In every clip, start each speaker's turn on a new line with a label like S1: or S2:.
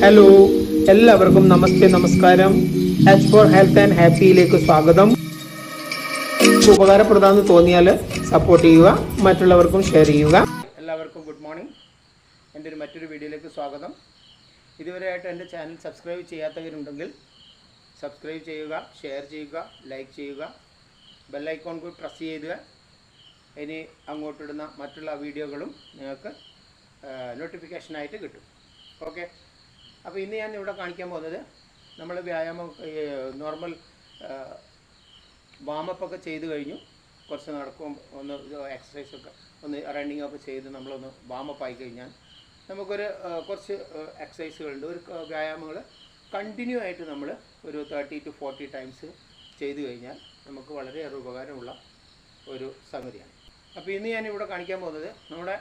S1: Hello, എല്ലാവർക്കും നമസ്തേ, നമസ്കാരം. H for health and ഹാപ്പിയിലേക്ക് സ്വാഗതം. ഉപകാരപ്രദമാണെന്ന് തോന്നിയാൽ സപ്പോർട്ട് ചെയ്യുക, മറ്റുള്ളവർക്കും ഷെയർ ചെയ്യുക. എല്ലാവർക്കും ഗുഡ് മോർണിംഗ്. എൻ്റെ മറ്റൊരു വീഡിയോയിലേക്ക് സ്വാഗതം. ഇതുവരെയായിട്ട് എൻ്റെ ചാനൽ സബ്സ്ക്രൈബ് ചെയ്യാത്തവരുണ്ടെങ്കിൽ സബ്സ്ക്രൈബ് ചെയ്യുക, ഷെയർ ചെയ്യുക, ലൈക്ക് ചെയ്യുക, ബെല്ലൈക്കോൺ കൂടി പ്രസ് ചെയ്ത് ഇനി അങ്ങോട്ടിടുന്ന മറ്റുള്ള വീഡിയോകളും നിങ്ങൾക്ക് നോട്ടിഫിക്കേഷനായിട്ട് കിട്ടും. ഓക്കെ. അപ്പോൾ ഇന്ന് ഞാൻ ഇവിടെ കാണിക്കാൻ പോകുന്നത് നമ്മൾ വ്യായാമം നോർമൽ വാമപ്പൊക്കെ ചെയ്ത് കഴിഞ്ഞു. കുറച്ച് നടക്കും, ഒന്ന് എക്സസൈസൊക്കെ ഒന്ന് റണ്ണിങ്ങൊക്കെ ചെയ്ത് നമ്മളൊന്ന് വാമപ്പായി കഴിഞ്ഞാൽ നമുക്കൊരു കുറച്ച് എക്സസൈസുകളുണ്ട്, ഒരു വ്യായാമങ്ങൾ കണ്ടിന്യൂ ആയിട്ട് നമ്മൾ ഒരു 30 to 40 ടൈംസ് ചെയ്ത് കഴിഞ്ഞാൽ നമുക്ക് വളരെയേറെ ഉപകാരമുള്ള ഒരു സംഗതിയാണ്. അപ്പോൾ ഇന്ന് ഞാനിവിടെ കാണിക്കാൻ പോകുന്നത് നമ്മുടെ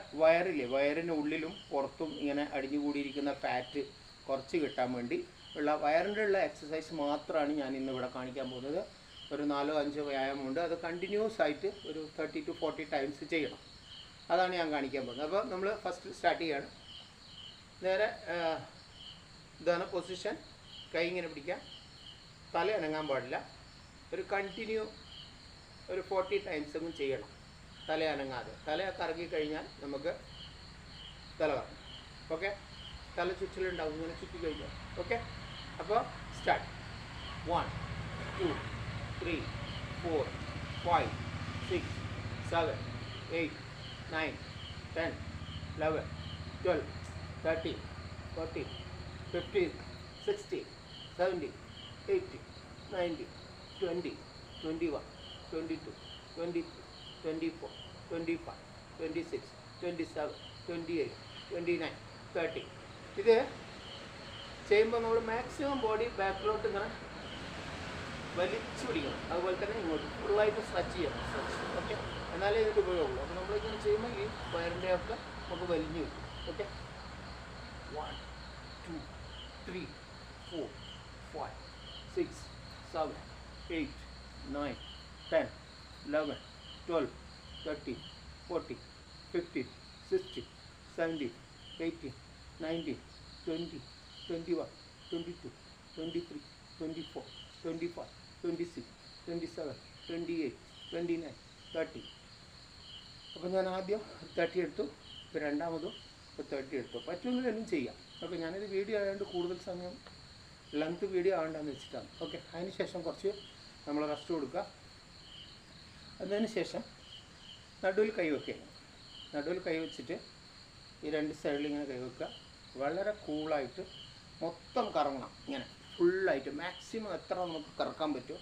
S1: വയറിന് ഉള്ളിലും പുറത്തും ഇങ്ങനെ അടിഞ്ഞുകൂടിയിരിക്കുന്ന ഫാറ്റ് കുറച്ച് കിട്ടാൻ വേണ്ടി ഉള്ള വയറിൻ്റെ ഉള്ള എക്സസൈസ് മാത്രമാണ് ഞാൻ ഇന്നിവിടെ കാണിക്കാൻ പോകുന്നത്. ഒരു 4-5 വ്യായാമമുണ്ട്, അത് കണ്ടിന്യൂസ് ആയിട്ട് ഒരു 30 to 40 ടൈംസ് ചെയ്യണം. അതാണ് ഞാൻ കാണിക്കാൻ പോകുന്നത്. അപ്പോൾ നമ്മൾ ഫസ്റ്റ് സ്റ്റാർട്ട് ചെയ്യാണ്. നേരെ ഇതാണ് പൊസിഷൻ. കൈ ഇങ്ങനെ പിടിക്കാം, തല അനങ്ങാൻ പാടില്ല. ഒരു കണ്ടിന്യൂ ഒരു 40 ടൈംസ് ഒന്നും ചെയ്യണം, തല അനങ്ങാതെ. തല കറങ്ങിക്കഴിഞ്ഞാൽ നമുക്ക് തല കറങ്ങും. ഓക്കെ, തല ചുറ്റിലുണ്ടാവും, ഇങ്ങനെ ചുറ്റി കഴിഞ്ഞാൽ. ഓക്കെ, അപ്പോൾ സ്റ്റാർട്ട്. 1 2 3 4 5 6 7 8 9 10 11 12 13 14 15 16 17 18 19 20 21 22 23 24 25 26 27 28 29 30. ഇത് ചെയ്യുമ്പോൾ നമ്മൾ മാക്സിമം ബോഡി ബാക്കിലോട്ട് ഇങ്ങനെ വലിച്ചു പിടിക്കണം. അതുപോലെ തന്നെ ഇങ്ങോട്ട് ഫുള്ളായിട്ട് സ്ട്രെച്ച് ചെയ്യണം. ഓക്കെ, എന്നാലേ ഇതിൻ്റെ ഉപയോഗമുള്ളൂ. അപ്പോൾ നമ്മളിങ്ങനെ ചെയ്യുമ്പോൾ ഈ വയറിൻ്റെ ഒക്കെ നമുക്ക് വലിഞ്ഞു കിട്ടും. ഓക്കെ, 1 2 3 4 5 6 7 8 9 10 11 12 13 14 15 16 17 18 19 20 21 22 23 24 25 26 27 28 29 30. അപ്പോൾ ഞാൻ ആദ്യം 30 എടുത്തു, ഇപ്പോൾ രണ്ടാമതും 30 എടുത്തു. പറ്റുമെങ്കിൽ എല്ലാം ചെയ്യാം. ഓക്കെ, ഞാനിത് വീഡിയോ ആയതുകൊണ്ട് കൂടുതൽ സമയം ലെങ്ത് വീഡിയോ ആകണ്ടെന്ന് വെച്ചിട്ടാണ്. ഓക്കെ, അതിന് ശേഷം കുറച്ച് നമ്മൾ റെസ്റ്റ് കൊടുക്കുക. അതിന് ശേഷം നടുവിൽ കൈ വയ്ക്കുക. നടുവിൽ കൈ വെച്ചിട്ട് ഈ രണ്ട് സൈഡിൽ ഇങ്ങനെ കൈ വെക്കുക. വളരെ കൂളായിട്ട് മൊത്തം കറങ്ങണം. ഇങ്ങനെ ഫുള്ളായിട്ട് മാക്സിമം എത്ര നമുക്ക് കറക്കാൻ പറ്റുമോ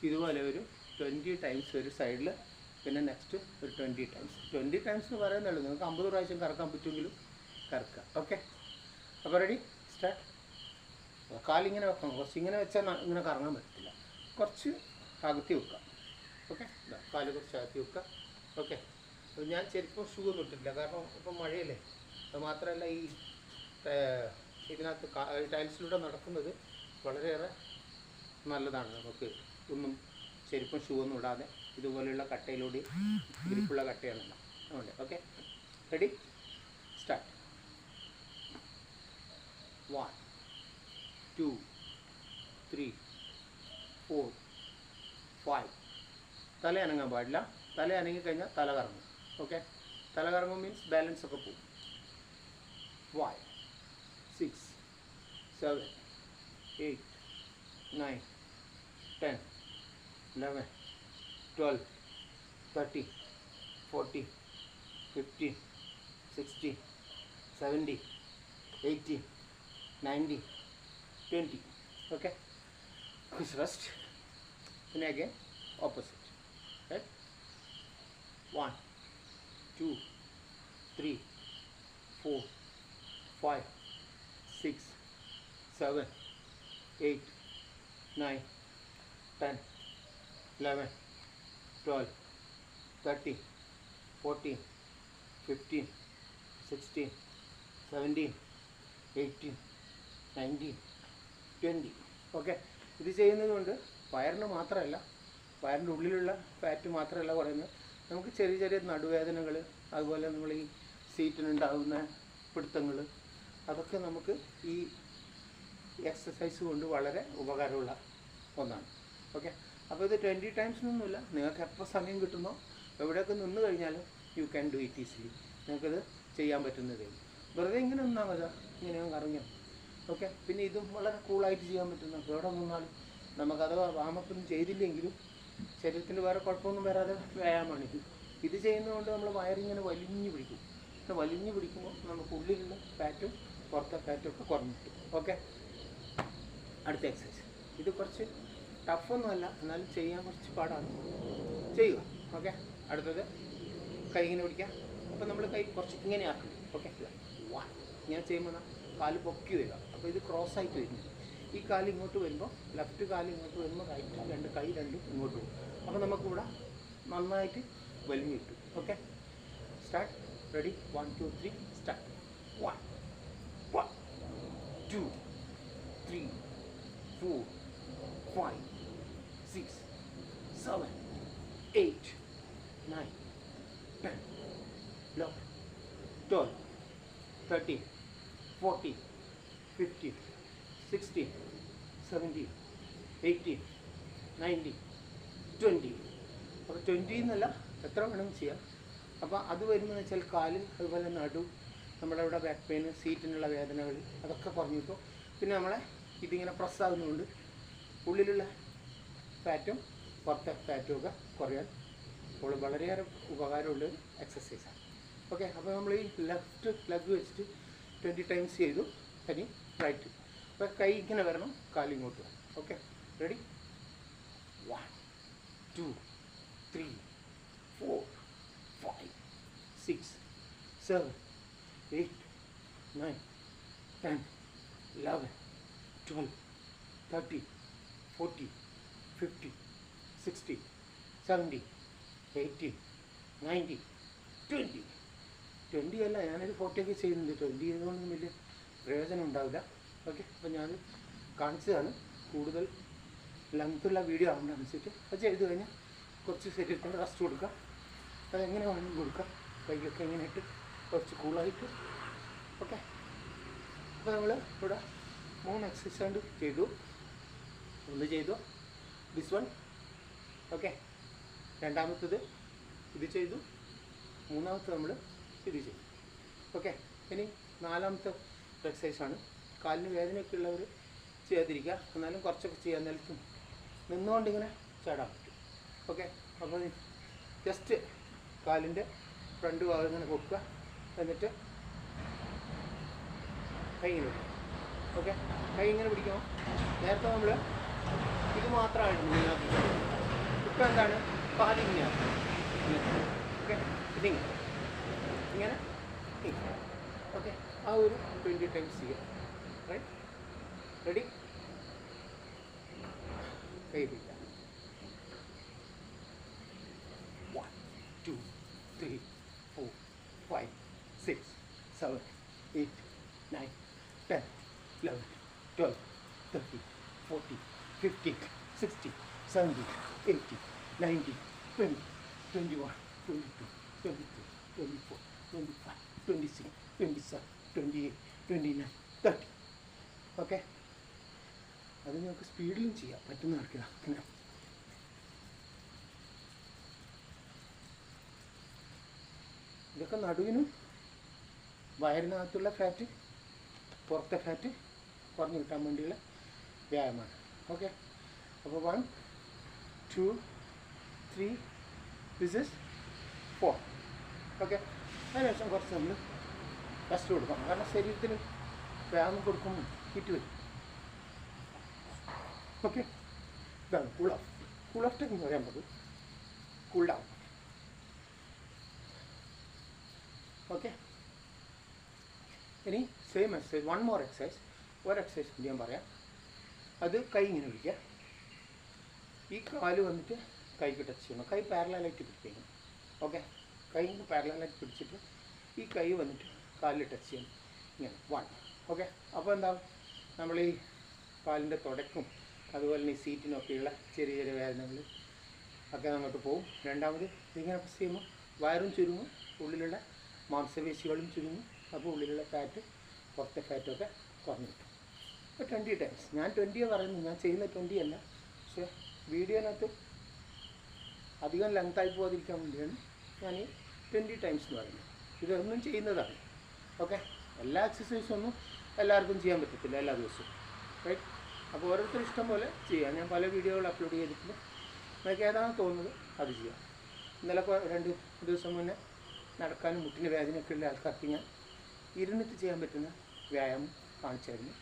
S1: ഇതുപോലെ ഒരു 20 ടൈംസ് ഒരു സൈഡിൽ, പിന്നെ നെക്സ്റ്റ് ഒരു 20 ടൈംസ്. 20 ടൈംസ് എന്ന് പറയുന്നുള്ളൂ, നിങ്ങൾക്ക് 50 പ്രാവശ്യം കറക്കാൻ പറ്റുമെങ്കിലും കറക്കുക. ഓക്കെ, അപ്പോൾ റെഡി, സ്റ്റാർട്ട്. കാലിങ്ങനെ വെക്കണം. കുറച്ച് ഇങ്ങനെ വെച്ചാൽ ഇങ്ങനെ കറങ്ങാൻ പറ്റില്ല, കുറച്ച് അകത്തി വെക്കുക. ഓക്കെ, കാല് കുറച്ച് അകത്തി വെക്കുക. ഓക്കെ, ഞാൻ ചെരുപ്പം ഷൂ ഒന്നും ഇട്ടിട്ടില്ല, കാരണം ഇപ്പം മഴയല്ലേ. അത് മാത്രമല്ല ഈ ഇതിനകത്ത് ടൈൽസിലൂടെ നടക്കുന്നത് വളരെയേറെ നല്ലതാണ്. നമുക്ക് ഒന്നും ചെരുപ്പം ഷൂ ഒന്നും ഇടാതെ ഇതുപോലെയുള്ള കട്ടയിലൂടെ ഗ്രിപ്പുള്ള കട്ടയാണല്ലോ അതുകൊണ്ട്. Okay, ready, start. 1 2 3 4 5. തല അനങ്ങാൻ പാടില്ല. തല അനങ്ങിക്കഴിഞ്ഞാൽ തല കറങ്ങും. ഓക്കെ, തല കറങ്ങും മീൻസ് ബാലൻസ് ഒക്കെ പോകും. 5 6 7 8 9 10 11 12 13 14 15 16 17 18 19 20. Okay, please rest. And again opposite. Right, 1 2 3 4 5 6 7 8 9 10 11 12 13 14 15 16 17 18 19 20. Okay, ഇത് ചെയ്യുന്നത് കൊണ്ട് വയറിന് മാത്രമല്ല, വയറിൻ്റെ ഉള്ളിലുള്ള ഫാറ്റ് മാത്രമല്ല കുറയുന്നത്, നമുക്ക് ചെറിയ ചെറിയ നടുവേദനകൾ, അതുപോലെ നമ്മൾ ഈ സീറ്റിനുണ്ടാകുന്ന പിടുത്തങ്ങൾ, അതൊക്കെ നമുക്ക് ഈ എക്സസൈസ് കൊണ്ട് വളരെ ഉപകാരമുള്ള ഒന്നാണ്. ഓക്കെ, അപ്പോൾ ഇത് 20 ടൈംസിനൊന്നുമില്ല, നിങ്ങൾക്ക് എപ്പോൾ സമയം കിട്ടുന്നോ എവിടെയൊക്കെ നിന്ന് കഴിഞ്ഞാലും you can do it easily. നിങ്ങൾക്കത് ചെയ്യാൻ പറ്റുന്നതേ ഉള്ളൂ. വെറുതെ ഇങ്ങനെ നിന്നാൽ മതി, ഇങ്ങനെ കറങ്ങി. ഓക്കെ, പിന്നെ ഇതും വളരെ കൂളായിട്ട് ചെയ്യാൻ പറ്റുന്ന, എവിടെ നിന്നാലും നമുക്കത് വാമപ്പൊന്നും ചെയ്തില്ലെങ്കിലും ശരീരത്തിന് വേറെ കുഴപ്പമൊന്നും വരാതെ വ്യായാമമാണ് ഇത്. ഇത് ചെയ്യുന്നതുകൊണ്ട് നമ്മൾ വയറിങ്ങനെ വലിഞ്ഞു പിടിക്കും. വലിഞ്ഞു പിടിക്കുമ്പോൾ നമുക്ക് ഉള്ളിലുള്ള ഫാറ്റും പുറത്തെ ഫാറ്റും ഒക്കെ കുറഞ്ഞു കിട്ടും. ഓക്കെ, അടുത്ത എക്സസൈസ്. ഇത് കുറച്ച് ടഫൊന്നുമല്ല, എന്നാലും ചെയ്യാൻ കുറച്ച് പാടാണ്, ചെയ്യുക. ഓക്കെ, അടുത്തത് കൈ ഇങ്ങനെ പിടിക്കുക. അപ്പോൾ നമ്മൾ കൈ കുറച്ച് ഇങ്ങനെ ആക്കണം. ഓക്കെ, ഇങ്ങനെ ചെയ്യുമ്പോൾ കാല് പൊക്കി വരിക. അപ്പോൾ ഇത് ക്രോസ് ആയിട്ട് വരുന്നു. ഈ കാല് ഇങ്ങോട്ട് വരുമ്പോൾ, ലെഫ്റ്റ് കാല് ഇങ്ങോട്ട് വരുമ്പോൾ റൈറ്റ് കൈ രണ്ടും ഇങ്ങോട്ട് പോകും. അപ്പോൾ നമുക്കിവിടെ നന്നായിട്ട് വലിഞ്ഞു കിട്ടും. Okay, start. റെഡി? 1 2 3 സ്റ്റാർട്ട്. 1 2 3 4 5 6 7 8 9 10 11 12 13 14 15 16 17 18 19 20. അപ്പോൾ 20 എന്നല്ല, എത്ര വേണമെങ്കിൽ ചെയ്യാം. അപ്പോൾ അത് വരുന്നതെന്ന് വെച്ചാൽ കാല്, അതുപോലെ നടു, നമ്മുടെ ഇവിടെ ബാക്ക് പെയിൻ, സീറ്റിനുള്ള വേദനകൾ, അതൊക്കെ കുറഞ്ഞു കിട്ടും. പിന്നെ നമ്മളെ ഇതിങ്ങനെ പ്രസ്സാകുന്നതുകൊണ്ട് ഉള്ളിലുള്ള ഫാറ്റും പുറത്തെ ഫാറ്റും ഒക്കെ കുറയാൻ വളരെയേറെ ഉപകാരമുള്ള എക്സസൈസാണ്. ഓക്കെ, അപ്പോൾ നമ്മൾ ഈ ലെഫ്റ്റ് ലെഗ് വെച്ചിട്ട് 20 ടൈംസ് ചെയ്തു. ഇനി റൈറ്റ്. അപ്പോൾ കൈ ഇങ്ങനെ വരണം, കാലിങ്ങോട്ട് വരണം. Okay, ready? 1 2 3 4 5 6 7 8 9 10 11 12 13 14 15 16 17 18 19 20. 20 അല്ല, ഞാനൊരു 40 ഒക്കെ ചെയ്യുന്നുണ്ട്. 20 ചെയ്തുകൊണ്ടൊന്നും വലിയ പ്രയോജനം ഉണ്ടാവില്ല. ഓക്കെ, അപ്പോൾ ഞാൻ കാണിച്ചതാണ്. കൂടുതൽ ലെങ്ത്തുള്ള വീഡിയോ ആവുന്നതനുസരിച്ച് അത് ചെയ്ത് കഴിഞ്ഞാൽ കുറച്ച് ശരീരത്തിന് റെസ്റ്റ് കൊടുക്കുക. അതെങ്ങനെ വേണമെങ്കിലും കൊടുക്കുക. കൈയൊക്കെ ഇങ്ങനെ ഇട്ട് കുറച്ച് കൂളായിട്ട്. ഓക്കെ, അപ്പോൾ നമ്മൾ ഇവിടെ 3 എക്സസൈസ് ചെയ്തു. ഒന്ന് ചെയ്തു, ദിസ് വൺ. ഓക്കെ, രണ്ടാമത്തത് ഇത് ചെയ്തു, മൂന്നാമത്തെ നമ്മൾ ഇത് ചെയ്തു. ഓക്കെ, ഇനി നാലാമത്തെ എക്സസൈസാണ്. കാലിന് വേദനയൊക്കെ ഉള്ളവർ ചെയ്യാതിരിക്കുക, എന്നാലും കുറച്ചൊക്കെ ചെയ്യാൻ നിലത്തും നിന്നുകൊണ്ടിങ്ങനെ ചാടാൻ പറ്റും. ഓക്കെ, അപ്പോൾ ജസ്റ്റ് കാലിൻ്റെ ഫ്രണ്ട് ഭാഗം ഇങ്ങനെ കൊടുക്കുക, എന്നിട്ട് കൈ ഇങ്ങനെ പിടിക്കുക. ഓക്കെ, കൈ ഇങ്ങനെ പിടിക്കണം. നേരത്തെ നമ്മൾ ഇത് മാത്രമായിരുന്നു ഇങ്ങനെയാക്കി. ഇപ്പോൾ എന്താണ്, കാലിങ്ങനെയാണ്. ഓക്കെ, ഇതിങ്ങനെ ഇങ്ങനെ. ഓക്കെ, ആ ഒരു 20 ടൈംസ് ചെയ്യുക. റൈറ്റ്? റെഡി? കൈ പിടിക്കുക. 1 2 3 4 5 6 7 8 9 10 11 12 13 14 15 16 17 18 19 20 21 22 23 24 25 26 27 28 29 30. ഓക്കെ, അത് നിങ്ങൾക്ക് സ്പീഡിലും ചെയ്യാം, പറ്റുന്ന നടക്കുക. അങ്ങനെ ഇതൊക്കെ നടുവിനും വയറിനകത്തുള്ള ഫാറ്റ്, പുറത്തെ ഫാറ്റ് കുറഞ്ഞു കിട്ടാൻ വേണ്ടിയുള്ള വ്യായാമമാണ്. ഓക്കെ, അപ്പോൾ 1 2 3 ദിസ് ഇസ് 4. ഓക്കെ, അതിനുശേഷം കുറച്ച് നമ്മൾ റെസ്റ്റ് കൊടുക്കണം. കാരണം ശരീരത്തിന് വ്യായാമം കൊടുക്കുമ്പോൾ ഹിറ്റ് വരും. ഓക്കെ, ഇതാണ് കൂൾ ഓഫ്. കൂൾ ഓഫ് എന്ന് പറയാൻ പറ്റും, കൂൾ ഡൗൺ. ഓക്കെ, ഇനി സെയിം എക്സസൈസ്, 1 മോർ എക്സസൈസ്. ഒരു എക്സസൈസ് കൂടി ഞാൻ പറയാം. അത് കൈ ഇങ്ങനെ പിടിക്കുക. ഈ കാല് വന്നിട്ട് കൈക്ക് ടച്ച് ചെയ്യണം. കൈ പാരലായിട്ട് പിടിക്കണം. ഓക്കെ, കൈ പാരലായിട്ട് പിടിച്ചിട്ട് ഈ കൈ വന്നിട്ട് കാലിൽ ടച്ച് ചെയ്യണം. ഇങ്ങനെ 1. ഓക്കെ, അപ്പോൾ എന്താ, നമ്മൾ ഈ കാലിൻ്റെ തുടക്കും അതുപോലെ തന്നെ ഈ സീറ്റിനൊക്കെയുള്ള ചെറിയ ചെറിയ വേദനകൾ ഒക്കെ അങ്ങോട്ട് പോകും. രണ്ടാമത് ഇതിങ്ങനെ പ്രസ് ചെയ്യുമ്പോൾ വയറും ചുരുങ്ങും, ഉള്ളിലുള്ള മാംസപേശികളും ചുരുങ്ങും. അപ്പോൾ ഉള്ളിലുള്ള ഫാറ്റ്, പുറത്തെ ഫാറ്റൊക്കെ കുറഞ്ഞു കിട്ടും. ഇപ്പോൾ 20 ടൈംസ്. ഞാൻ 20 പറയുന്നു, ഞാൻ ചെയ്യുന്ന 20 അല്ല. പക്ഷേ വീഡിയോനകത്ത് അധികം ലെങ്തായി പോകാതിരിക്കാൻ വേണ്ടിയാണ് ഞാൻ ഈ 20 ടൈംസ് എന്ന് പറയുന്നത്. ഇതൊന്നും ചെയ്യുന്നതാണ്. ഓക്കെ, എല്ലാ എക്സസൈസും ഒന്നും എല്ലാവർക്കും ചെയ്യാൻ പറ്റത്തില്ല എല്ലാ ദിവസവും, റൈറ്റ്? അപ്പോൾ ഓരോരുത്തർ ഇഷ്ടം പോലെ ചെയ്യാം. ഞാൻ പല വീഡിയോകൾ അപ്ലോഡ് ചെയ്തിട്ടുണ്ട്. നിങ്ങൾക്ക് ഏതാണോ തോന്നുന്നത് അത് ചെയ്യാം. ഇന്നലെ 2 ദിവസം മുന്നേ നടക്കാനും മുട്ടിന് വേദനയൊക്കെ ഉള്ള ആൾക്കാർക്ക് ഞാൻ ഇരുന്നിട്ട് ചെയ്യാൻ പറ്റുന്ന വ്യായാമം കാണിച്ചായിരുന്നു.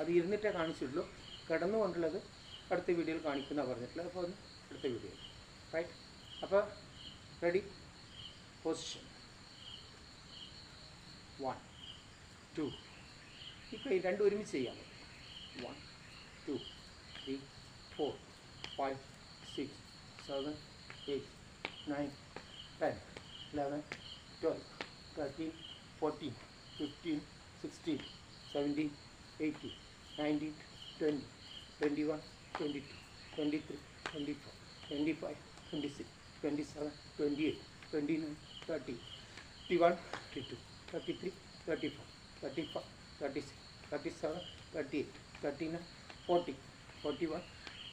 S1: അത് ഇരുന്നിട്ടേ കാണിച്ചിട്ടുള്ളൂ. കിടന്നുകൊണ്ടുള്ളത് അടുത്ത വീഡിയോയിൽ കാണിക്കുന്ന പറഞ്ഞിട്ടുള്ളത്. അപ്പോൾ അത് അടുത്ത വീഡിയോയിൽ, റൈറ്റ്? അപ്പോൾ റെഡി, പൊസിഷൻ 1 2. ഈ കൈ രണ്ടും ഒരുമിച്ച് ചെയ്യാം. 1 2 3 4 5 6 7 8 9 10 11 12 13 14 15 16 17 18 19 20 21 22 23 24 25 26 27 28 29 30 31 32 33 34 35 36 37 38 39 40 41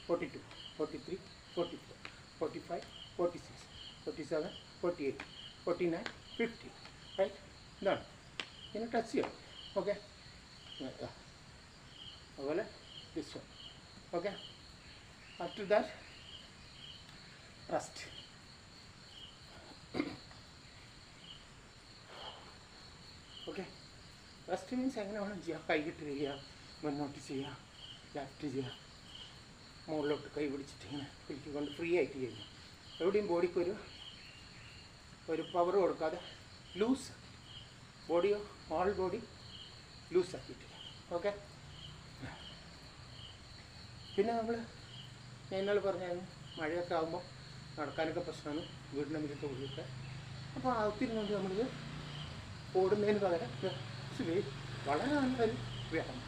S1: 42 43 44 45 46 47 48 49 50, റൈറ്റ്? ഇതാണ്. ഇങ്ങനെ ടച്ച് ചെയ്യാം. ഓക്കെ, അതുപോലെ this one. Okay, after that rest. Okay, rest means എങ്ങനെ വേണം ചെയ്യാം. കൈകിട്ട് ചെയ്യുക, മുന്നോട്ട് ചെയ്യുക, ലെഫ്റ്റ് ചെയ്യുക, മുകളിലോട്ട് കൈ പിടിച്ചിട്ട് ഇങ്ങനെ പിടിക്കൊണ്ട് ഫ്രീ ആയിട്ട് ചെയ്യുക. എവിടെയും ബോഡിക്ക് ഒരു പവർ കൊടുക്കാതെ ലൂസ് ബോഡിയോ ഓൾ ബോഡി ലൂസ് ആക്കിയിട്ട്. ഓക്കെ, പിന്നെ നമ്മൾ ഞാൻ ഇന്നലെ പറഞ്ഞായിരുന്നു മഴയൊക്കെ ആകുമ്പോൾ നടക്കാനൊക്കെ പ്രശ്നമാണ് വീടിൻ്റെ മുറ്റത്ത് കൂടിയിട്ട്. അപ്പോൾ അകത്തിരുന്നുകൊണ്ട് നമ്മളിത് ഓടുന്നതിന് പകരം വളരെ നല്ലൊരു വ്യായാമം,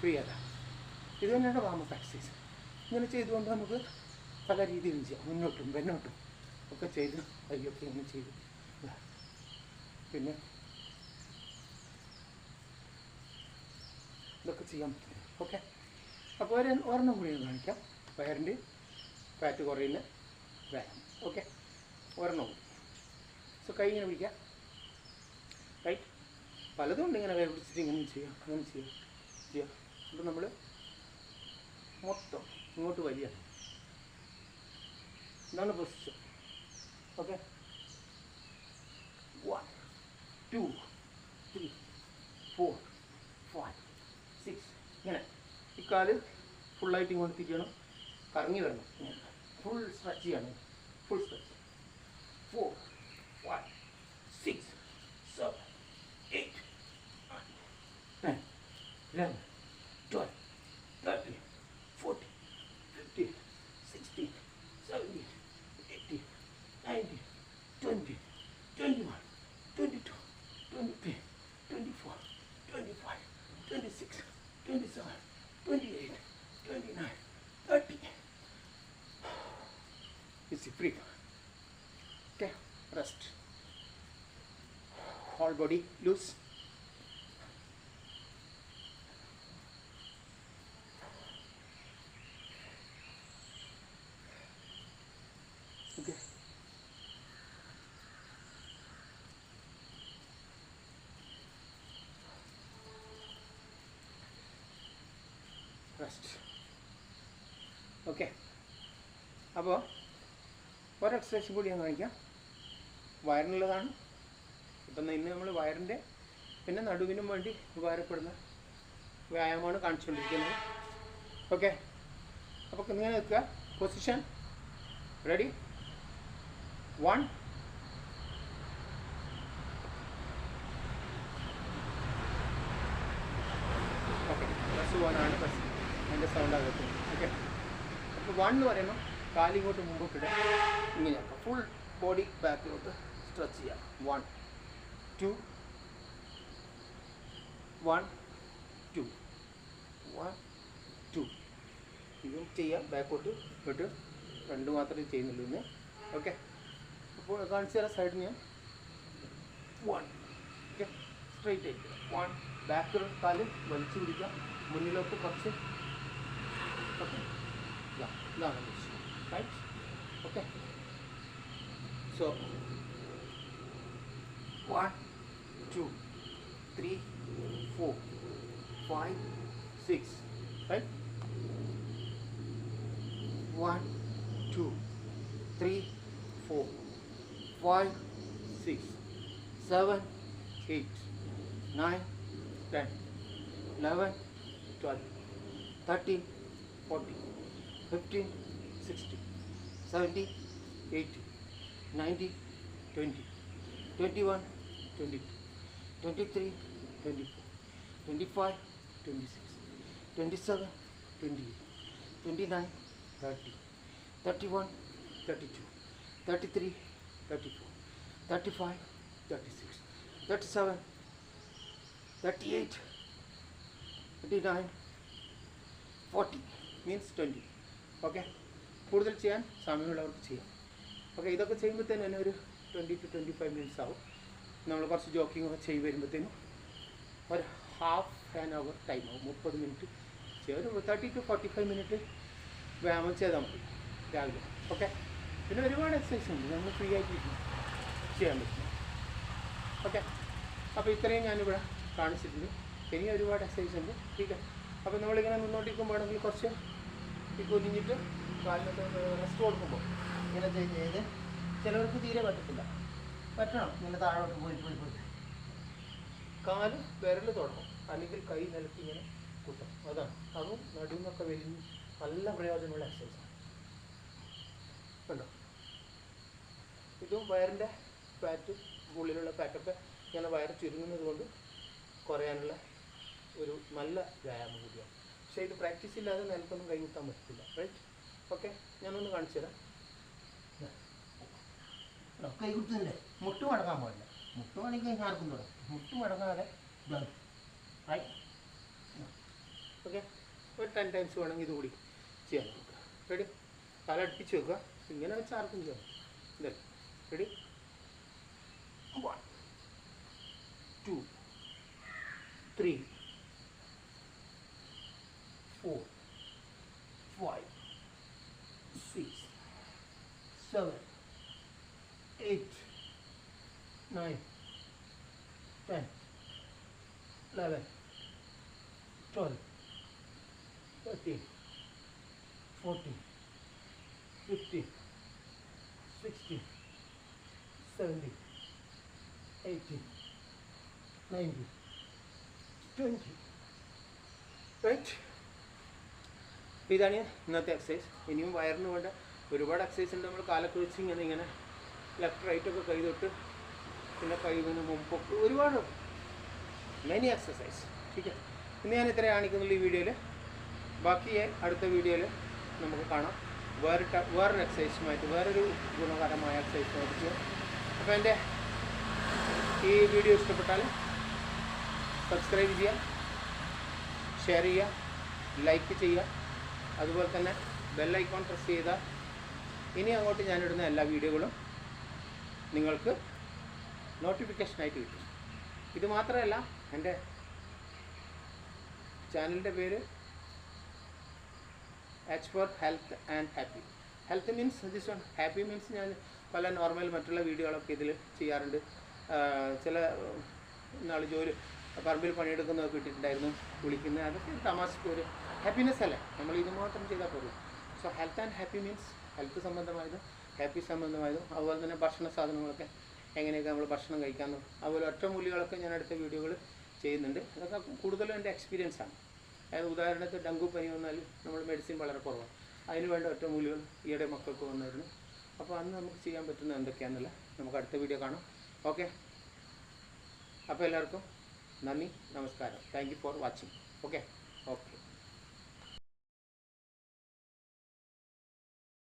S1: ഫ്രീ അല്ല. ഇത് തന്നെയാണ് വാമപ്പ് എക്സസൈസ്. ഇങ്ങനെ ചെയ്തുകൊണ്ട് നമുക്ക് പല രീതിയിലും ചെയ്യാം. മുന്നോട്ടും പിന്നോട്ടും ഒക്കെ ചെയ്ത് കൈയൊക്കെ ഇങ്ങനെ ചെയ്ത് പിന്നെ ഇതൊക്കെ ചെയ്യാൻ പറ്റും. ഓക്കെ, അപ്പോൾ ഒരെണ്ണം കൂടി കാണിക്കാം. വയറിൻ്റെ ഫാറ്റ് കുറയുന്ന വ്യായാമം. ഓക്കെ, ഒരെണ്ണം കൂടി. സോ കൈ ഇങ്ങനെ പിടിക്കാം, റൈറ്റ്? പലതും ഉണ്ട്. ഇങ്ങനെ കൈ പിടിച്ചിട്ട് ഇങ്ങനെ ചെയ്യാം, അങ്ങനെ ചെയ്യാം. അപ്പോൾ നമ്മൾ മൊത്തം ഇങ്ങോട്ട് വലിയ ഇതാണ് പൊസിഷൻ. ഓക്കെ, 1 2 3 4 5 6. ഇങ്ങനെ ഈ കാല് ഫുള്ളായിട്ട് ഇങ്ങോട്ട് തിരിയണം, കറങ്ങി വരണം. ഫുൾ സ്ട്രെച്ച് ചെയ്യണം, full stretch. 4 5 6 7 8 9 10 11 12 13 14 15 16 17 18 19 20 21 22 23 24 25 26 27 28 29 30. It's free. Okay, rest. Whole body loose. Okay. Rest. Okay. അപ്പോൾ ഒരു എക്സസൈസും കൂടി ഞാൻ കാണിക്കാം. വയറിനുള്ളതാണ്. ഇപ്പം ഇന്ന് നമ്മൾ വയറിൻ്റെ പിന്നെ നടുവിനും വേണ്ടി ഉപകാരപ്പെടുന്ന വ്യായാമമാണ് കാണിച്ചുകൊണ്ടിരിക്കുന്നത്. ഓക്കെ, അപ്പോൾ ഇങ്ങനെ നിൽക്കുക. Position ready. 1 ഓക്കെ, പ്ലസ് 1 ആണ് പ്ലസ് അതിൻ്റെ സൗണ്ട് ആകത്തും. ഓക്കെ, അപ്പോൾ 1 എന്ന് പറയുമ്പോൾ കാലിങ്ങോട്ട് മുമ്പോട്ട് ഇടുക, ഇങ്ങനെയാക്കാം. ഫുൾ ബോഡി ബാക്കിലോട്ട് സ്ട്രെച്ച് ചെയ്യാം. 1 2 1 2 1 2. ഇതും ചെയ്യാം. ബാക്കോട്ട് ഇട്ട് 2 മാത്രമേ ചെയ്യുന്നുള്ളൂ ഇന്ന്. ഓക്കെ, അപ്പോൾ കാണിച്ചു തരാം. സൈഡിൽ ഞാൻ 1. ഓക്കെ, സ്ട്രെയിറ്റ് ആയിട്ട് 1. ബാക്ക് കാല് വലിച്ചു പിടിക്കാം, മുന്നിലോട്ട് കുറച്ച്. ഓക്കെ, ഇതാണ് position. Right. Okay, so 1 2 3 4 5 6. Right? 1 2 3 4 5 6 7 8 9 10 11 12 13 14 15 16 17 18 19 20 21 22 23 24 25 26 27 28 29 30 31 32 33 34 35 36 37 38 39 40 means 20. Okay, കൂടുതൽ ചെയ്യാൻ സമയമുള്ളവർക്ക് ചെയ്യാം. ഓക്കെ, ഇതൊക്കെ ചെയ്യുമ്പോഴത്തേനും തന്നെ ഒരു 20 to 25 മിനിറ്റ്സ് ആവും. നമ്മൾ കുറച്ച് ജോക്കിംഗ് ഒക്കെ ചെയ്ത് വരുമ്പോഴത്തേനും ഒരു ഹാഫ് ആൻ അവർ ടൈം ആവും. 30 മിനിറ്റ് ചെയ്യാം. ഒരു 30 to 45 മിനിറ്റ് വ്യായാമം ചെയ്താൽ മതി രാവിലെ. ഓക്കെ, പിന്നെ ഒരുപാട് എക്സസൈസ് ഉണ്ട് നമ്മൾ ഫ്രീ ആയിട്ട് ചെയ്യാൻ പറ്റും. ഓക്കെ, അപ്പോൾ ഇത്രയും ഞാനിവിടെ കാണിച്ചിട്ടുണ്ട്. ഇനി ഒരുപാട് എക്സസൈസ് ഉണ്ട്. ठीक है, അപ്പോൾ നമ്മളിങ്ങനെ മുന്നോട്ടിരിക്കുമ്പോഴാണെങ്കിൽ കുറച്ച് ഈ കുനിഞ്ഞിട്ട് കാലിനൊക്കെ റെസ്റ്റ് കൊടുക്കുമ്പോൾ ഇങ്ങനെ ചെയ്ത് ചിലവർക്ക് തീരെ പറ്റത്തില്ല. പറ്റണം, ഇങ്ങനെ താഴോട്ട് പോയി പോയി പോയി കാല് വിരൽ തുടങ്ങും, അല്ലെങ്കിൽ കൈ നിലത്ത് ഇങ്ങനെ കുത്തും. അതാണ്, അതും നടുന്നൊക്കെ വലിയ നല്ല പ്രയോജനമുള്ള എക്സസൈസാണ്. കണ്ടോ, ഇതും വയറിൻ്റെ ഫാറ്റ്, ഉള്ളിലുള്ള ഫാറ്റൊക്കെ ഇങ്ങനെ വയറ് ചുരുങ്ങുന്നത് കൊണ്ട് കുറയാനുള്ള ഒരു നല്ല വ്യായാമം കൂടിയാണ്. പക്ഷേ ഇത് പ്രാക്ടീസ് ഇല്ലാതെ നിലത്തൊന്നും കൈകുത്താൻ പറ്റത്തില്ല. റൈറ്റ്. ഓക്കെ, ഞാനൊന്ന് കാണിച്ചു തരാം. കൈകുത്തുന്നില്ലേ, മുട്ട് മടങ്ങാൻ പാടില്ല. മുട്ട് മടങ്ങി കഴിഞ്ഞാൽ ആർക്കും തുടങ്ങും. മുട്ട് മടങ്ങാതെ റൈറ്റ്. ഓക്കെ, ഒരു 10 ടൈംസ് വേണമെങ്കിൽ ഇതുകൂടി ചെയ്യാൻ നോക്കുക. റെഡി, കാലടുപ്പിച്ച് വെക്കുക. ഇങ്ങനെ വെച്ചാൽ ആർക്കും ചെയ്യാം. ഇതല്ലേ, റെഡി. 1 2 3 4 5 6 7 8 9 10 11 12 13 14 15 16 17 18 19 20. റൈറ്റ്. ഇതാണ് ഇന്നത്തെ എക്സസൈസ്. ഇനിയും വയറിന് വേണ്ട ഒരുപാട് എക്സസൈസ് ഉണ്ട്. നമ്മൾ കാലൊക്കെ വെച്ച് ഇങ്ങനെ ലെഫ്റ്റ് റൈറ്റൊക്കെ കൈ തൊട്ട് പിന്നെ കൈ ഇങ്ങനെ മുമ്പൊക്കെ ഒരുപാട് മെനി എക്സസൈസ്. ठीक है, ഇന്ന് ഞാൻ ഇത്ര കാണിക്കുന്നുള്ളൂ ഈ വീഡിയോയിൽ. ബാക്കി അടുത്ത വീഡിയോയിൽ നമുക്ക് കാണാം. വേറൊരു എക്സസൈസുമായിട്ട്, വേറൊരു ഗുണകരമായ എക്സസൈസുമായിട്ട് ചെയ്യാം. അപ്പോൾ എൻ്റെ ഈ വീഡിയോ ഇഷ്ടപ്പെട്ടാൽ സബ്സ്ക്രൈബ് ചെയ്യുക, ഷെയർ ചെയ്യുക, ലൈക്ക് ചെയ്യുക. അതുപോലെ തന്നെ ബെല്ലൈക്കോൺ പ്രസ് ചെയ്താൽ ഇനി അങ്ങോട്ട് ഞാനിടുന്ന എല്ലാ വീഡിയോകളും നിങ്ങൾക്ക് നോട്ടിഫിക്കേഷനായിട്ട് കിട്ടും. ഇത് മാത്രമല്ല, എൻ്റെ ചാനലിൻ്റെ പേര് H for health and happy. Health means this one, happy means ഞാൻ പല നോർമൽ മറ്റുള്ള വീഡിയോകളൊക്കെ ഇതിൽ ചെയ്യാറുണ്ട്. ചില നാൾ ജോലി പറമ്പിൽ പണിയെടുക്കുന്നതൊക്കെ ഇട്ടിട്ടുണ്ടായിരുന്നു, കുളിക്കുന്നത്, അതൊക്കെ തമാശക്ക് ഒരു ഹാപ്പിനെസ് അല്ലേ, നമ്മൾ ഇത് മാത്രം ചെയ്താൽ പോലും. So health and happy means health സംബന്ധമായതും ഹാപ്പി സംബന്ധമായതും, അതുപോലെ തന്നെ ഭക്ഷണ സാധനങ്ങളൊക്കെ എങ്ങനെയൊക്കെ നമ്മൾ ഭക്ഷണം കഴിക്കാമെന്നും, അതുപോലെ ഒറ്റമൂലികളൊക്കെ ഞാൻ അടുത്ത വീഡിയോകൾ ചെയ്യുന്നുണ്ട്. അതൊക്കെ കൂടുതലും എൻ്റെ എക്സ്പീരിയൻസാണ്. അതായത് ഉദാഹരണത്തിന് ഡെങ്കു പനി വന്നാൽ നമ്മൾ മെഡിസിൻ വളരെ കുറവാണ്, അതിന് വേണ്ട ഒറ്റമൂലികൾ ഈയിടെ മക്കൾക്ക് വന്നായിരുന്നു. അപ്പോൾ അന്ന് നമുക്ക് ചെയ്യാൻ പറ്റുന്ന എന്തൊക്കെയാണെന്നുള്ള നമുക്ക് അടുത്ത വീഡിയോ കാണാം. ഓക്കെ, അപ്പോൾ എല്ലാവർക്കും നന്ദി, നമസ്കാരം. Thank you for watching. Okay.